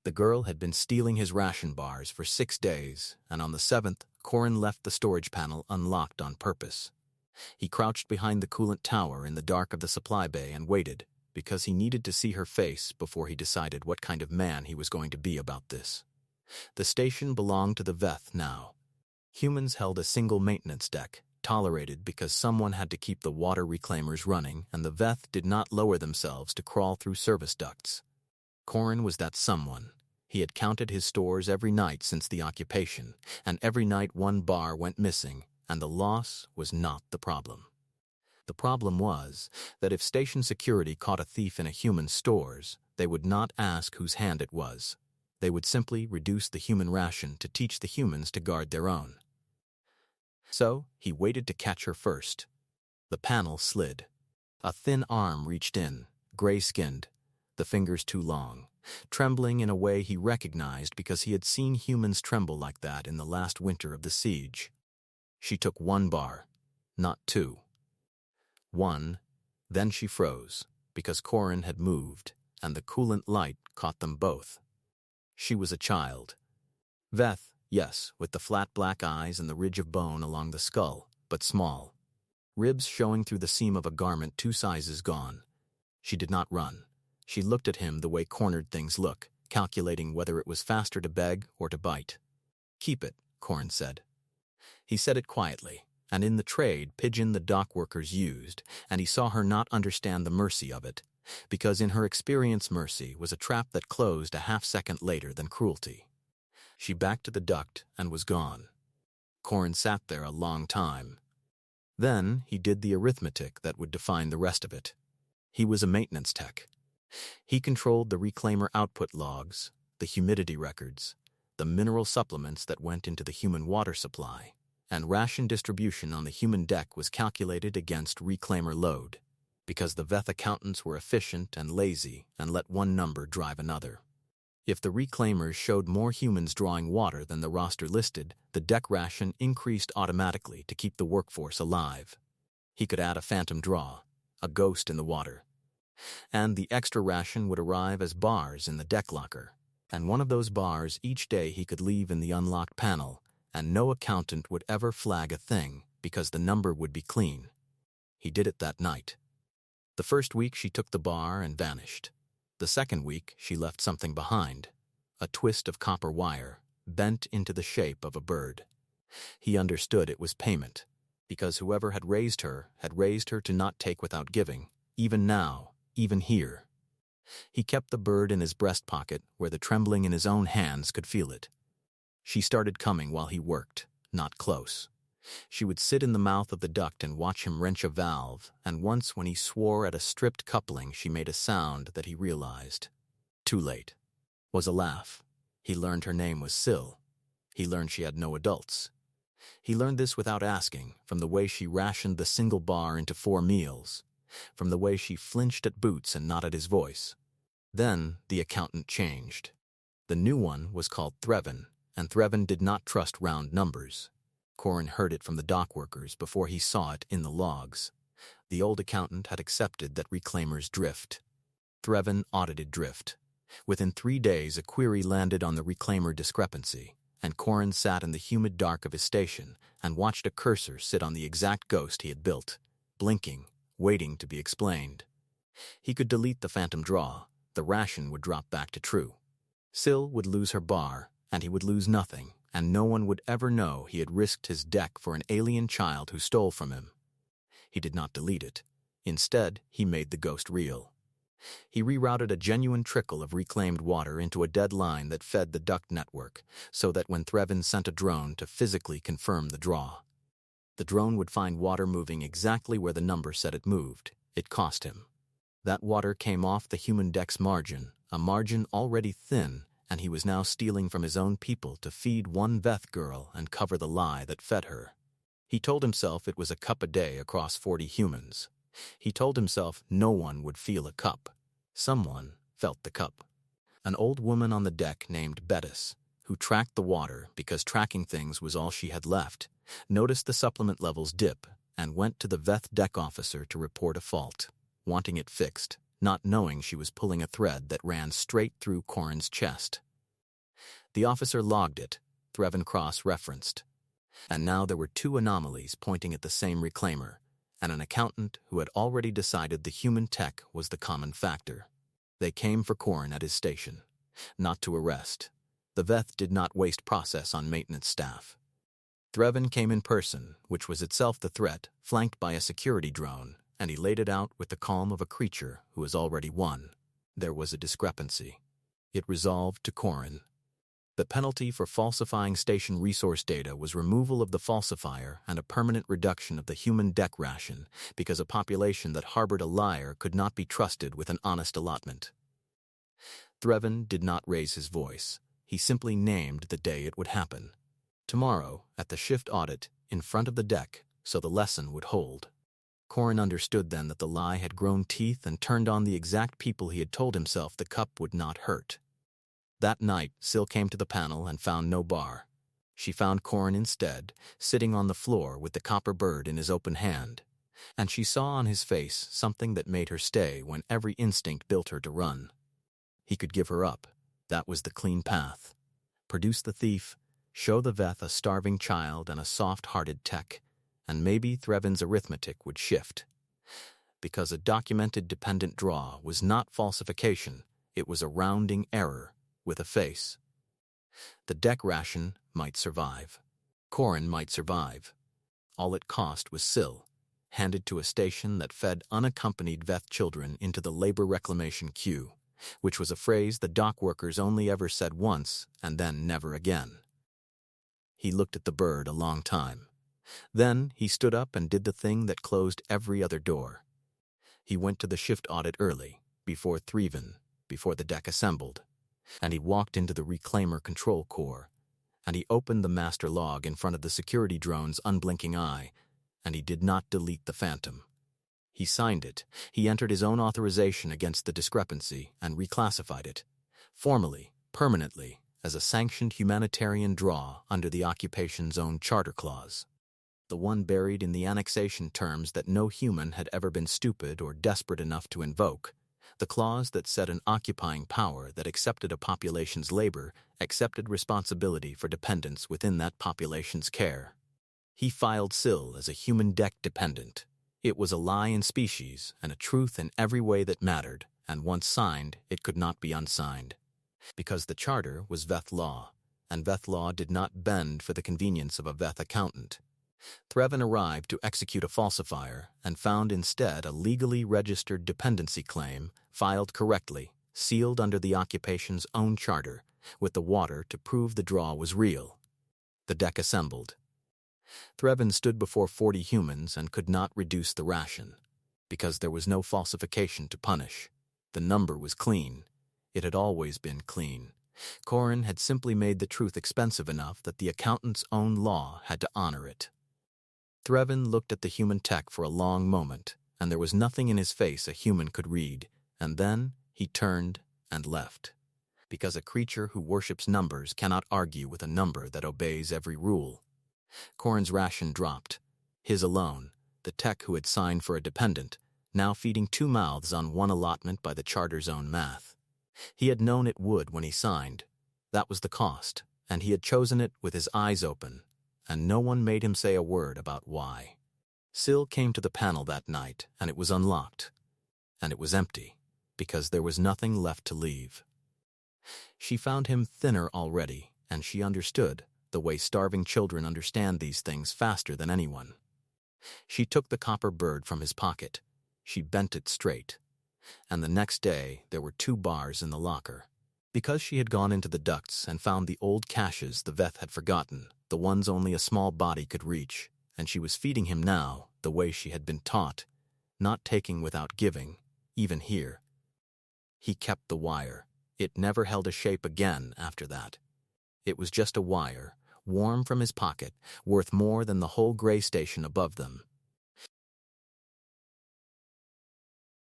The girl had been stealing his ration bars for 6 days, and on the 7th, Corin left the storage panel unlocked on purpose. He crouched behind the coolant tower in the dark of the supply bay and waited, because he needed to see her face before he decided what kind of man he was going to be about this. The station belonged to the Veth now. Humans held a single maintenance deck, tolerated because someone had to keep the water reclaimers running, and the Veth did not lower themselves to crawl through service ducts. Corin was that someone. He had counted his stores every night since the occupation, and every night one bar went missing, and the loss was not the problem. The problem was that if station security caught a thief in a human's stores, they would not ask whose hand it was. They would simply reduce the human ration to teach the humans to guard their own. So he waited to catch her first. The panel slid. A thin arm reached in, gray-skinned, the fingers too long, trembling in a way he recognized because he had seen humans tremble like that in the last winter of the siege. She took 1 bar, not 2. 1, then she froze, because Corin had moved, and the coolant light caught them both. She was a child. Veth, yes, with the flat black eyes and the ridge of bone along the skull, but small. Ribs showing through the seam of a garment 2 sizes gone. She did not run. She looked at him the way cornered things look, calculating whether it was faster to beg or to bite. "Keep it," Corin said. He said it quietly, and in the trade pigeon the dock workers used, and he saw her not understand the mercy of it, because in her experience mercy was a trap that closed a half-second later than cruelty. She backed to the duct and was gone. Corin sat there a long time. Then he did the arithmetic that would define the rest of it. He was a maintenance tech. He controlled the reclaimer output logs, the humidity records, the mineral supplements that went into the human water supply, and ration distribution on the human deck was calculated against reclaimer load, because the Veth accountants were efficient and lazy and let one number drive another. If the reclaimers showed more humans drawing water than the roster listed, the deck ration increased automatically to keep the workforce alive. He could add a phantom draw, a ghost in the water, and the extra ration would arrive as bars in the deck locker, and one of those bars each day he could leave in the unlocked panel, and no accountant would ever flag a thing because the number would be clean. He did it that night. The first week she took the bar and vanished. The second week she left something behind, a twist of copper wire, bent into the shape of a bird. He understood it was payment, because whoever had raised her to not take without giving, even now, even here. He kept the bird in his breast pocket where the trembling in his own hands could feel it. She started coming while he worked, not close. She would sit in the mouth of the duct and watch him wrench a valve, and once when he swore at a stripped coupling she made a sound that he realized. Too late. Was a laugh. He learned her name was Syl. He learned she had no adults. He learned this without asking, from the way she rationed the single bar into 4 meals, from the way she flinched at Boots and not at his voice. Then the accountant changed. The new one was called Threvin, and Threvin did not trust round numbers. Corin heard it from the dock workers before he saw it in the logs. The old accountant had accepted that reclaimers drift. Threvin audited drift. Within 3 days a query landed on the reclaimer discrepancy, and Corin sat in the humid dark of his station and watched a cursor sit on the exact ghost he had built, blinking, waiting to be explained. He could delete the phantom draw. The ration would drop back to true. Syl would lose her bar, and he would lose nothing, and no one would ever know he had risked his deck for an alien child who stole from him. He did not delete it. Instead, he made the ghost real. He rerouted a genuine trickle of reclaimed water into a dead line that fed the duct network, so that when Threvin sent a drone to physically confirm the draw, the drone would find water moving exactly where the number said it moved. It cost him. That water came off the human deck's margin, a margin already thin, and he was now stealing from his own people to feed one Veth girl and cover the lie that fed her. He told himself it was a cup a day across 40 humans. He told himself no one would feel a cup. Someone felt the cup. An old woman on the deck named Bettis, who tracked the water because tracking things was all she had left, noticed the supplement levels dip and went to the Veth deck officer to report a fault, wanting it fixed, not knowing she was pulling a thread that ran straight through Corin's chest. The officer logged it, Threvin cross-referenced. And now there were two anomalies pointing at the same reclaimer, and an accountant who had already decided the human tech was the common factor. They came for Corin at his station, not to arrest. The Veth did not waste process on maintenance staff. Threvin came in person, which was itself the threat, flanked by a security drone, and he laid it out with the calm of a creature who has already won. There was a discrepancy. It resolved to Corin. The penalty for falsifying station resource data was removal of the falsifier and a permanent reduction of the human deck ration, because a population that harbored a liar could not be trusted with an honest allotment. Threvin did not raise his voice. He simply named the day it would happen. Tomorrow, at the shift audit, in front of the deck, so the lesson would hold. Corin understood then that the lie had grown teeth and turned on the exact people he had told himself the cup would not hurt. That night, Sil came to the panel and found no bar. She found Corin instead, sitting on the floor with the copper bird in his open hand, and she saw on his face something that made her stay when every instinct built her to run. He could give her up. That was the clean path. Produce the thief, show the Veth a starving child and a soft-hearted tech, and maybe Threvin's arithmetic would shift. Because a documented dependent draw was not falsification, it was a rounding error with a face. The deck ration might survive. Corin might survive. All it cost was Sil, handed to a station that fed unaccompanied Veth children into the labor reclamation queue, which was a phrase the dock workers only ever said once and then never again. He looked at the bird a long time. Then he stood up and did the thing that closed every other door. He went to the shift audit early, before Threvin, before the deck assembled, and he walked into the reclaimer control core, and he opened the master log in front of the security drone's unblinking eye, and he did not delete the phantom. He signed it. He entered his own authorization against the discrepancy and reclassified it, formally, permanently, as a sanctioned humanitarian draw under the occupation's own charter clause, the one buried in the annexation terms that no human had ever been stupid or desperate enough to invoke, the clause that said an occupying power that accepted a population's labor accepted responsibility for dependents within that population's care. He filed Sil as a human deck dependent. It was a lie in species and a truth in every way that mattered, and once signed, it could not be unsigned. Because the charter was Veth law, and Veth law did not bend for the convenience of a Veth accountant. Threvin arrived to execute a falsifier and found instead a legally registered dependency claim filed correctly, sealed under the occupation's own charter, with the water to prove the draw was real. The deck assembled. Threvin stood before 40 humans and could not reduce the ration, because there was no falsification to punish. The number was clean. It had always been clean. Corin had simply made the truth expensive enough that the accountant's own law had to honor it. Threvin looked at the human tech for a long moment, and there was nothing in his face a human could read, and then he turned and left. Because a creature who worships numbers cannot argue with a number that obeys every rule. Corin's ration dropped. His alone, the tech who had signed for a dependent, now feeding 2 mouths on one allotment by the charter's own math. He had known it would when he signed. That was the cost, and he had chosen it with his eyes open, and no one made him say a word about why. Sil came to the panel that night, and it was unlocked. And it was empty, because there was nothing left to leave. She found him thinner already, and she understood, the way starving children understand these things faster than anyone. She took the copper bird from his pocket. She bent it straight. And the next day there were 2 bars in the locker. Because she had gone into the ducts and found the old caches the Veth had forgotten, the ones only a small body could reach, and she was feeding him now the way she had been taught, not taking without giving, even here. He kept the wire. It never held a shape again after that. It was just a wire, warm from his pocket, worth more than the whole gray station above them,